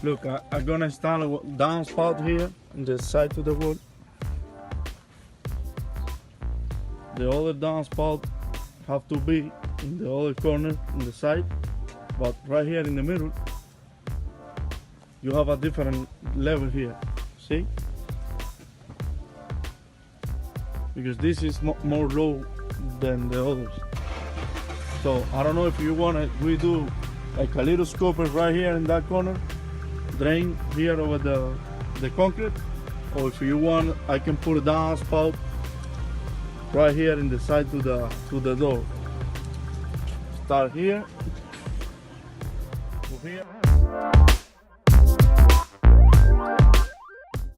Look, I'm gonna install a downspout here on the side to the wood. The other downspout have to be in the other corner on the side, but right here in the middle, you have a different level here. See? Because this is more low than the others. So I don't know if you want to redo like a little scooper right here in that corner, drain here over the concrete, or if you want, I can put a downspout right here in the side to the door. Start here, to here.